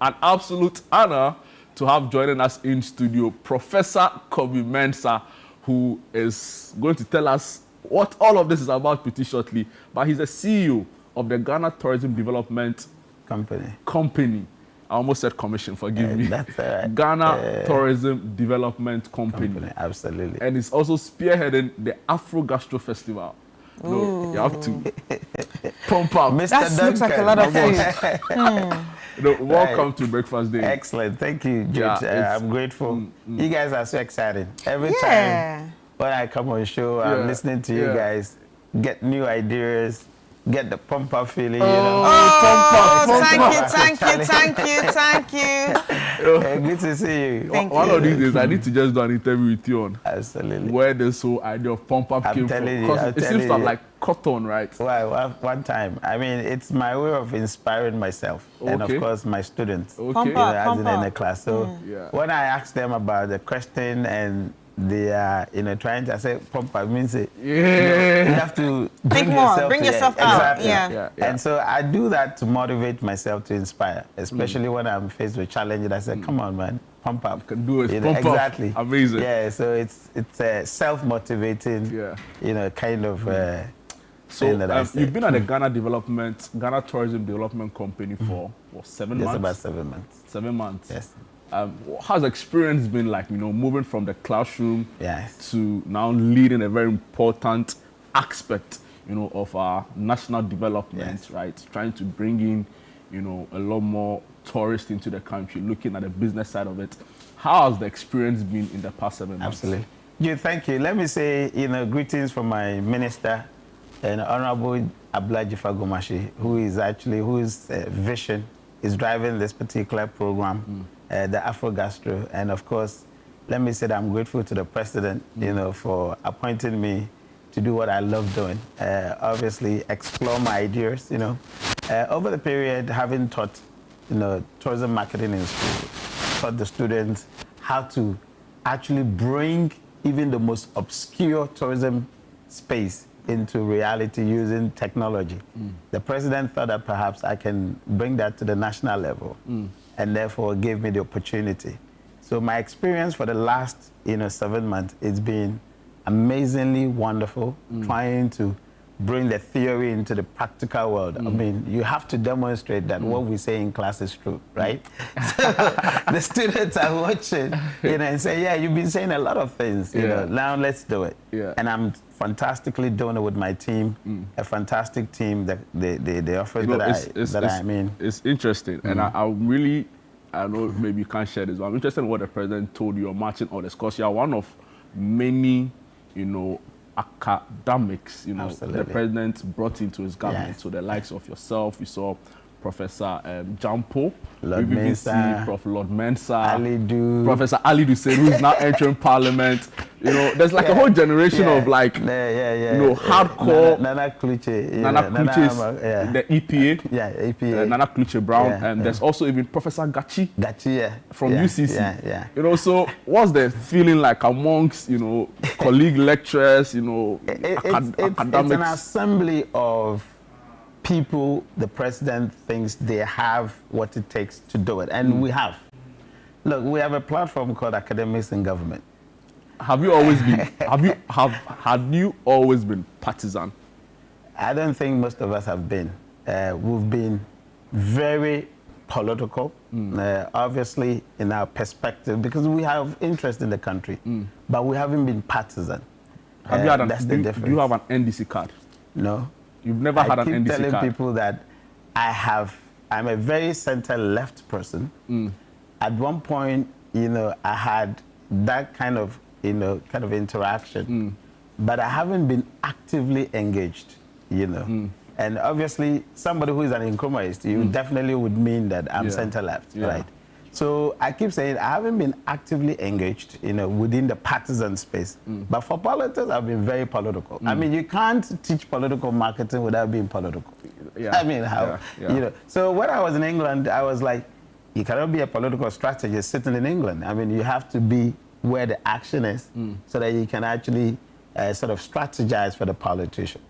an absolute honor to have joining us in studio Professor Kwame Mensah, who is going to tell us what all of this is about pretty shortly. But he's the CEO of the Ghana Tourism Development Company. I almost said commission, forgive me. That's all right. Ghana Tourism Development Company. Absolutely. And he's also spearheading the Afro Gastro Festival. No, you have to pump up. Mr. That looks like a lot of food. Welcome to Breakfast Day. Excellent. Thank you, George. I'm grateful. You guys are so exciting. Every time when I come on show, I'm listening to you guys, get new ideas, get the pump up feeling, you know. Thank you. Good to see you. One of these days, I need to just do an interview with you on where this whole idea of pump up came from. Because it seems to have like cotton, right? Well, one time. I mean, it's my way of inspiring myself and, of course, my students. Pump up in the class. So when I ask them about the question and they are, trying to say pump up means it. You have to think more, bring yourself out. Exactly. And so I do that to motivate myself, to inspire, especially when I'm faced with challenges. I say, come on, man, pump up. You can do it. Pump exactly. Up. Amazing. Yeah. So it's a self-motivating, kind of. So you've been at the Ghana Tourism Development Company for what, 7 months? Just about 7 months. 7 months. Yes. How's the experience been like, moving from the classroom to now leading a very important aspect, of our national development, right? Trying to bring in, a lot more tourists into the country, looking at the business side of it. How has the experience been in the past 7 months? Absolutely. Yeah, thank you. Let me say, greetings from my minister and Honorable Ablaji Fagomashi, whose vision is driving this particular program. The Afro Gastro, and of course, let me say that I'm grateful to the president, for appointing me to do what I love doing. Obviously, explore my ideas. Over the period, having taught, tourism marketing in school, taught the students how to actually bring even the most obscure tourism space into reality using technology. The president thought that perhaps I can bring that to the national level. And therefore gave me the opportunity. So my experience for the last 7 months, it's been amazingly wonderful, trying to bring the theory into the practical world. I mean, you have to demonstrate that what we say in class is true, right? So the students are watching, and say, yeah, you've been saying a lot of things, now let's do it. And I'm fantastically doing it with my team, a fantastic team, the offer that I'm in. It's interesting, and I know maybe you can't share this, but I'm interested in what the president told you on marching orders, because you are one of many, academics, the president brought into his government. So the likes of yourself, you saw Professor Jampo, Lord Mensah, Prof. Lord Mensah, Alidu, Professor Alidu Sen, who is now entering Parliament. There's like a whole generation of hardcore Nana Kluche, the EPA, EPA, Nana Kluche Brown, and there's also even Professor Gachi, from UCC. So what's the feeling like amongst colleague lecturers, academics? It's an assembly of people the president thinks they have what it takes to do it, and we have. Look, we have a platform called Academics in Government. Have you always been? Had you always been partisan? I don't think most of us have been. We've been very political, obviously in our perspective, because we have interest in the country, but we haven't been partisan. Have you had that's the difference. Do you have an NDC card? No. You've never had an NDC card? I keep telling people that I'm a very center-left person. At one point, I had that kind of interaction, but I haven't been actively engaged, And obviously, somebody who is an Nkrumahist, you definitely would mean that I'm center-left, right? So I keep saying I haven't been actively engaged, within the partisan space. But for politics, I've been very political. I mean, you can't teach political marketing without being political. I mean, how? So when I was in England, I was like, you cannot be a political strategist sitting in England. I mean, you have to be where the action is, so that you can actually sort of strategize for the politician.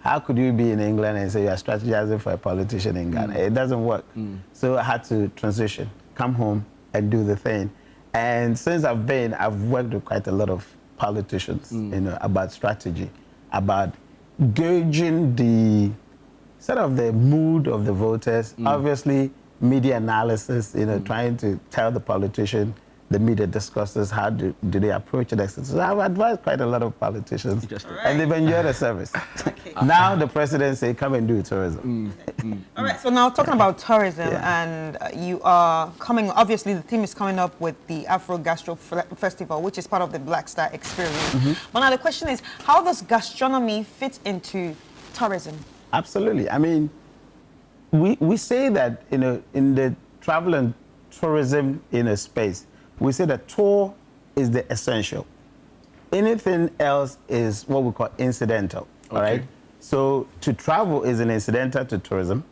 How could you be in England and say you are strategizing for a politician in Ghana? It doesn't work. So I had to transition. come home and do the thing. And since I've worked with quite a lot of politicians, you know, about strategy, about gauging the sort of the mood of the voters. Obviously, media analysis, you know, trying to tell the politician, the media discusses how do they approach it. So I've advised quite a lot of politicians, and they've enjoyed the service. Okay. Now the president say, come and do tourism. All right, so now talking about tourism, and you are coming, obviously the team is coming up with the Afro Gastro Festival, which is part of the Black Star experience. But now the question is, how does gastronomy fit into tourism? Absolutely. I mean, we say that, you know, in the travel and tourism in a space, we say that tour is the essential. Anything else is what we call incidental, all right? So to travel is an incidental to tourism.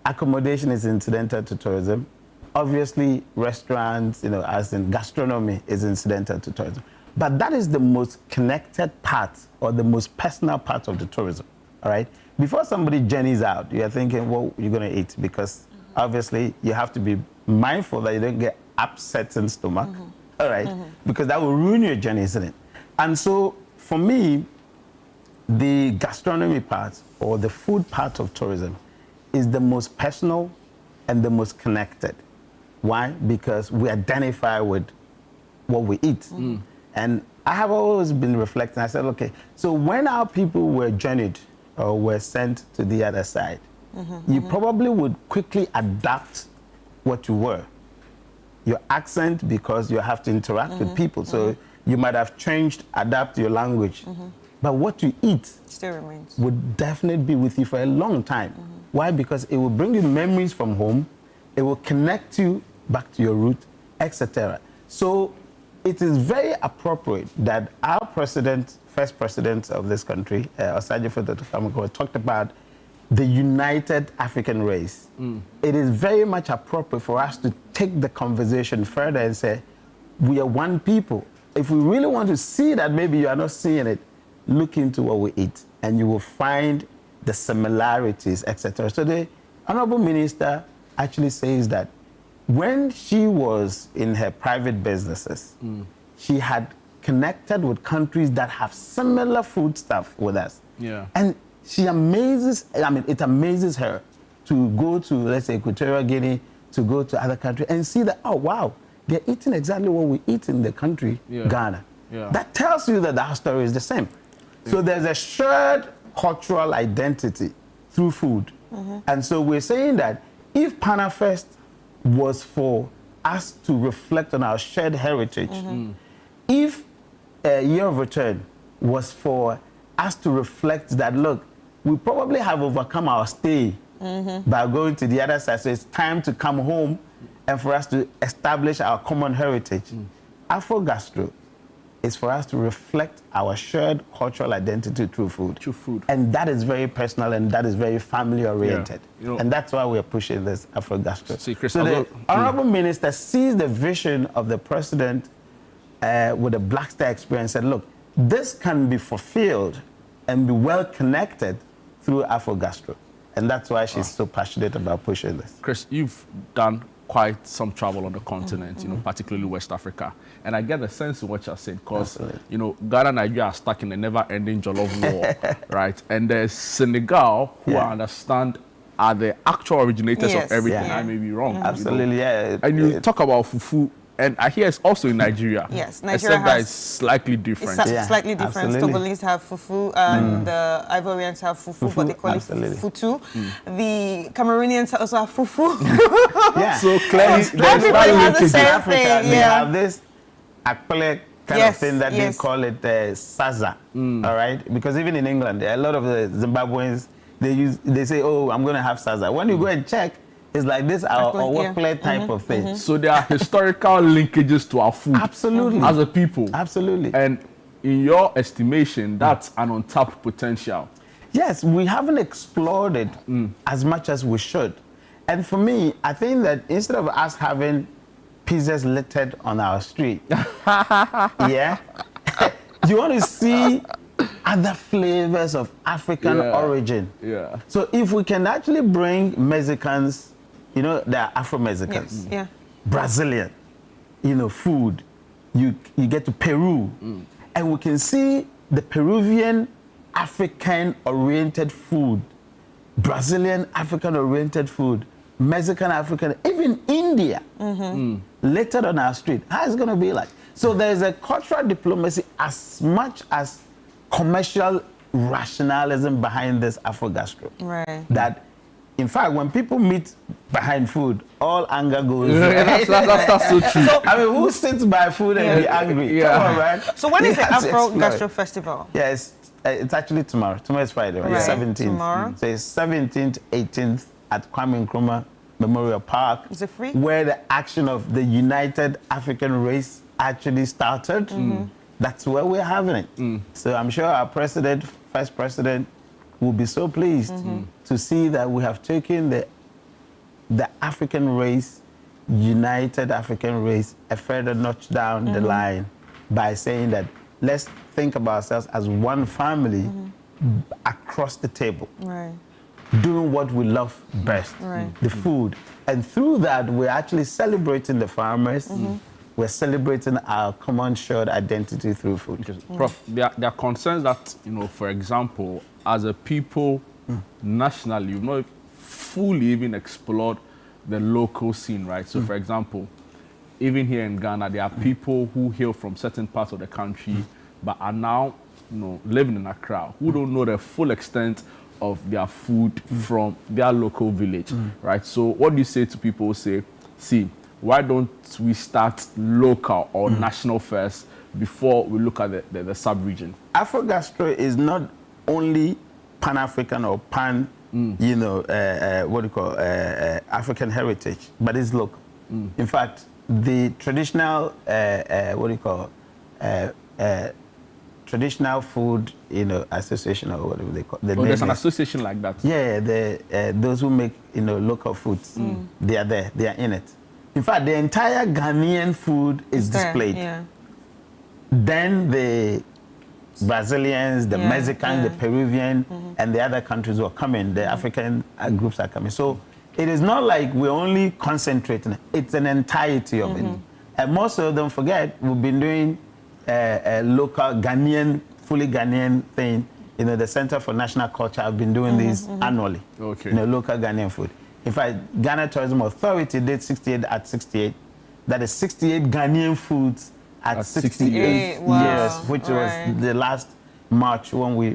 Accommodation is incidental to tourism. Obviously, restaurants, you know, as in gastronomy is incidental to tourism. But that is the most connected part or the most personal part of the tourism, all right? Before somebody journeys out, you're thinking, what you're going to eat, because obviously you have to be mindful that you don't get upsetting stomach, all right? Because that will ruin your journey, isn't it? And so for me, the gastronomy part or the food part of tourism is the most personal and the most connected. Why? Because we identify with what we eat. And I have always been reflecting. I said, okay, so when our people were journeyed or were sent to the other side, you probably would quickly adapt what you were. Your accent, because you have to interact with people. So you might have changed, adapt your language. But what you eat still remains. Would definitely be with you for a long time. Why? Because it will bring you memories from home. It will connect you back to your root, etc. So it is very appropriate that our president, first president of this country, Osagyefo Kwame, talked about the united African race. It is very much appropriate for us to take the conversation further and say, we are one people. If we really want to see that, maybe you are not seeing it, look into what we eat, and you will find the similarities, etc. So the Honorable Minister actually says that when she was in her private businesses, she had connected with countries that have similar food stuff with us. And she amazes, I mean, it amazes her to go to, let's say, Equatorial Guinea, to go to other countries and see that, oh, wow, they're eating exactly what we eat in the country, Ghana. That tells you that our story is the same. So there's a shared cultural identity through food. And so we're saying that if Panafest was for us to reflect on our shared heritage, if a Year of Return was for us to reflect that, look, we probably have overcome our stay by going to the other side, so it's time to come home and for us to establish our common heritage. Afro Gastro is for us to reflect our shared cultural identity through food. And that is very personal and that is very family oriented. You know, and that's why we're pushing this Afro Gastro. So the Honorable Minister sees the vision of the president with the Black Star experience and look, this can be fulfilled and be well connected through Afro Gastro. And that's why she's so passionate about pushing this. Chris, you've done quite some travel on the continent, you know, particularly West Africa. And I get the sense of what you're saying, because, you know, Ghana and Nigeria are stuck in a never-ending jollof war, right? And there's Senegal, who I understand are the actual originators of everything. I may be wrong. Absolutely, you know? And you talk about fufu, and I hear it's also in Nigeria. Yes, Nigeria except that it's slightly different. It's slightly different. Togolese have fufu, and the Ivorians have fufu, but they call it futu. The Cameroonians also have fufu. So clearly, everybody has the same thing. They have this akpele kind of thing that they call it saza, all right? Because even in England, a lot of the Zimbabweans, they say, oh, I'm going to have saza. When you go and check, it's like this or what plate type of thing. So there are historical linkages to our food. Absolutely. As a people. Absolutely. And in your estimation, that's an untapped potential. Yes, we haven't explored it as much as we should. And for me, I think that instead of us having pizzas littered on our street, you want to see other flavors of African origin. So if we can actually bring Mexicans you know, there are Afro-Mexicans, Yes. Yeah. Brazilian, you know, food. You get to Peru, and we can see the Peruvian African-oriented food, Brazilian African-oriented food, Mexican African, even India, littered on our street. How is it going to be like? So there's a cultural diplomacy as much as commercial rationalism behind this Afro Gastro. Right. That, in fact, when people meet behind food, all anger goes. That's so true. So, I mean, who sits by food and be angry? Yeah. Come on, right? So when is the Let's Afro explore. Gastro Festival? Yeah, it's actually tomorrow. Tomorrow is Friday, right? Right. 17th. Tomorrow. So it's 17th, 18th at Kwame Nkrumah Memorial Park. Is it free? Where the action of the United African Race actually started. That's where we're having it. So I'm sure our president, first president, will be so pleased to see that we have taken the African race, United African race, a further notch down the line by saying that let's think of ourselves as one family across the table, Right. doing what we love best, the food. And through that, we're actually celebrating the farmers. We're celebrating our common shared identity through food. Prof, there are concerns that, you know, for example, as a people, nationally, you've not fully even explored the local scene, right? So, for example, even here in Ghana, there are people who hail from certain parts of the country, but are now, you know, living in Accra, who don't know the full extent of their food from their local village, right? So, what do you say to people who say, see, why don't we start local or national first before we look at the sub-region? Afro Gastro is not only Pan-African or you know, what do you call African heritage, but it's local. In fact, the traditional, what do you call, traditional food, you know, association or whatever they call it. There's an association like that. Yeah, those who make, you know, local foods, they are there, they are in it. In fact, the entire Ghanaian food is displayed. Yeah. Then the Brazilians, the Mexicans, the Peruvian, and the other countries will come in. The African groups are coming. So it is not like we're only concentrating. It's an entirety of it. And most of them forget we've been doing a local Ghanaian, fully Ghanaian thing. You know, the Center for National Culture have been doing this annually. Okay. You know, local Ghanaian food. In fact, Ghana Tourism Authority did 68 at 68. That is 68 Ghanaian foods at 68 wow. years, which was the last March when we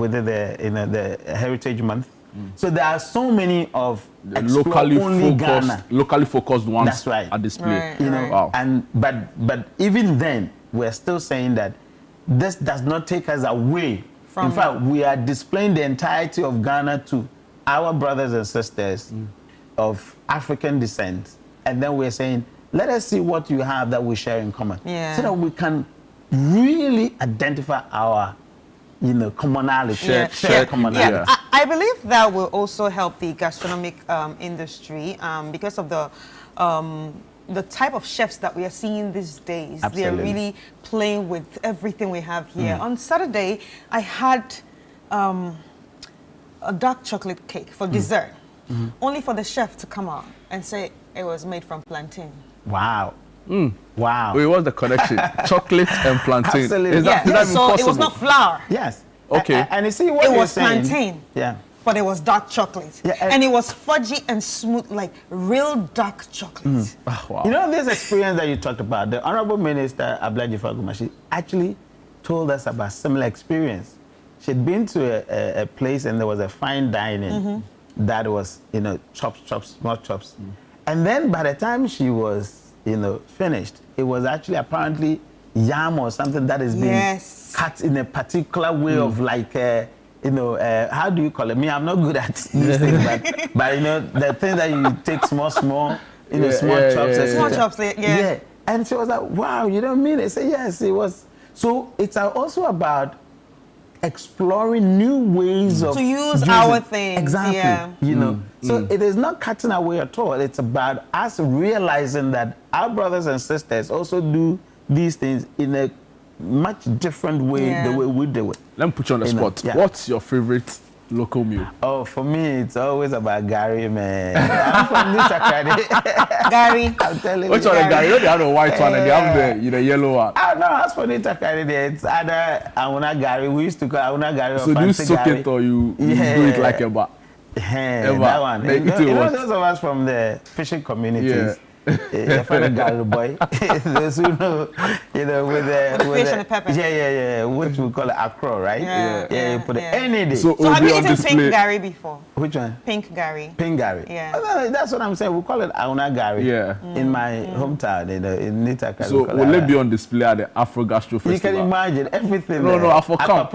did the, you know, the Heritage Month. So there are so many of locally focused ones. That's right. At display. Right. You know, Wow. and but even then, we're still saying that this does not take us away. From in fact, we are displaying the entirety of Ghana to our brothers and sisters of African descent, and then we're saying, let us see what you have that we share in common, so that we can really identify our, you know, commonality, share commonality. Yeah. I believe that will also help the gastronomic industry because of the type of chefs that we are seeing these days. Absolutely. They're really playing with everything we have here. On Saturday, I had a dark chocolate cake for dessert, only for the chef to come out and say it was made from plantain. Wow. Wow. Wait, what's the connection? Chocolate and plantain. Absolutely. Is that even So possible? it was not flour. Yes. Okay. And you see what It you're was saying. plantain. Yeah. But it was dark chocolate. Yeah, and it was fudgy and smooth, like real dark chocolate. Oh, wow. You know, this experience that you talked about, the Honorable Minister, Ablaji Fagumashi, actually told us about similar experience. She'd been to a place and there was a fine dining that was, you know, chops, small chops. And then by the time she was, you know, finished, it was actually apparently yam or something that is being cut in a particular way of like, you know, how do you call it? Me, I'm not good at these things, but you know, the thing that you take small, you know, small chops. Small chops, yeah. And she was like, wow, you don't mean it? I said, yes, it was. So it's also about exploring new ways of to use our things. Exactly. You know, so it is not cutting away at all. It's about us realizing that our brothers and sisters also do these things in a much different way, the way we do it. Let me put you on the spot. Yeah. What's your favorite local meal? Oh, for me, it's always about Gary, man. I'm from this Accra. Gary. I'm telling Which you. one? Gary? You know they have the white one and they have the yellow one. Oh, no, as for this Accra, it's either Auna Gary. We used to call Auna Gary or So do you soak Gary. it or you do it like a bar? That one. You know those of us from the fishing communities. If I'm a Gary boy, those who know, with the fish and the pepper. Yeah, which we call it Afro, right? You put it any day. So have you eaten pink Gary before? Which one? Pink Gary. Pink Gary. Yeah. Oh, that's what I'm saying. We call it Auna Gary. Yeah. In my hometown, in Nitaka. So will it be on display at the Afro Gastro Festival? You can imagine everything. No, Afro come.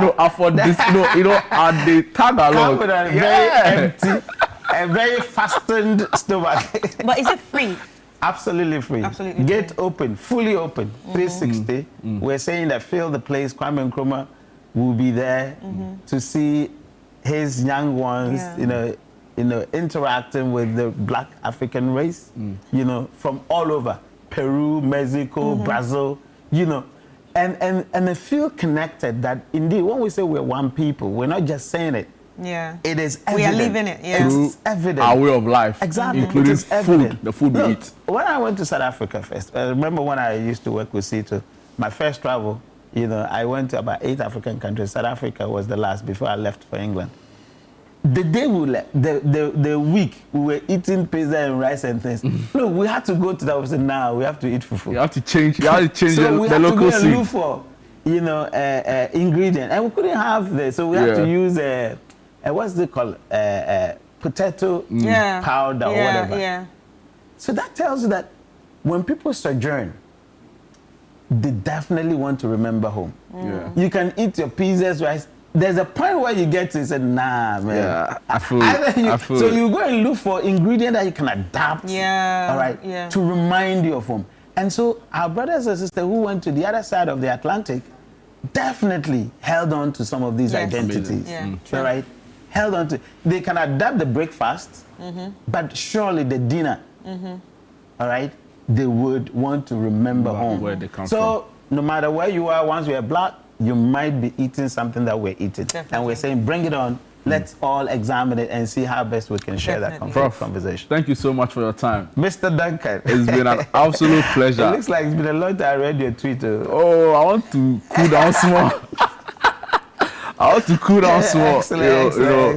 No, Afro this. At the tag along. Come with a very empty, a very fastened stomach. But is it free? Absolutely free. Absolutely Gate free. open, fully open, 360. We're saying that Fill the Place, Kwame Nkrumah will be there to see his young ones, interacting with the Black African race, from all over, Peru, Mexico, Brazil, and they feel connected that indeed when we say we're one people, we're not just saying it. Yeah. It is evident. We are living it, yeah. It's evident. Our way of life. Exactly. Including It is evident. the food we eat. When I went to South Africa first, I remember when I used to work with Sito, my first travel, I went to about 8 African countries. South Africa was the last before I left for England. The day we left, the week, we were eating pizza and rice and things. No, we had to go to that. We said, now we have to eat fufu. You have to change so the we had local to go and look for, ingredient. And we couldn't have this, so we had to use what's it called? Potato powder or whatever. Yeah. So that tells you that when people sojourn, they definitely want to remember home. Yeah. You can eat your pizzas, rice. There's a point where you get to say, nah, man. Yeah, I feel So you go and look for ingredient that you can adapt. Yeah. All right. To remind you of home. And so our brothers and sisters who went to the other side of the Atlantic definitely held on to some of these identities. Yeah. All right. Held on to. They can adapt the breakfast, but surely the dinner. All right. They would want to remember home. Where they come from. So no matter where you are, once you're Black, you might be eating something that we're eating. Definitely. And we're saying, bring it on. Let's all examine it and see how best we can share that conversation. Thank you so much for your time. Mr. Duncan. It's been an absolute pleasure. It looks like it's been a long time I read your tweet. Oh, I want to cool down small. I want to cool down small. Excellent.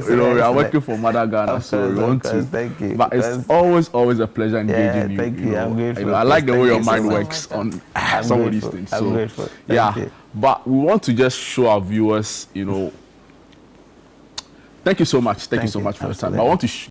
We are working for Mother Ghana, so we want to. Thank you. But it's always a pleasure engaging you. Thank you. I'm grateful. I like the way your mind works on some of these things. I'm grateful. Thank you. But we want to just show our viewers, thank you so much. Thank you so much for your time. But I want to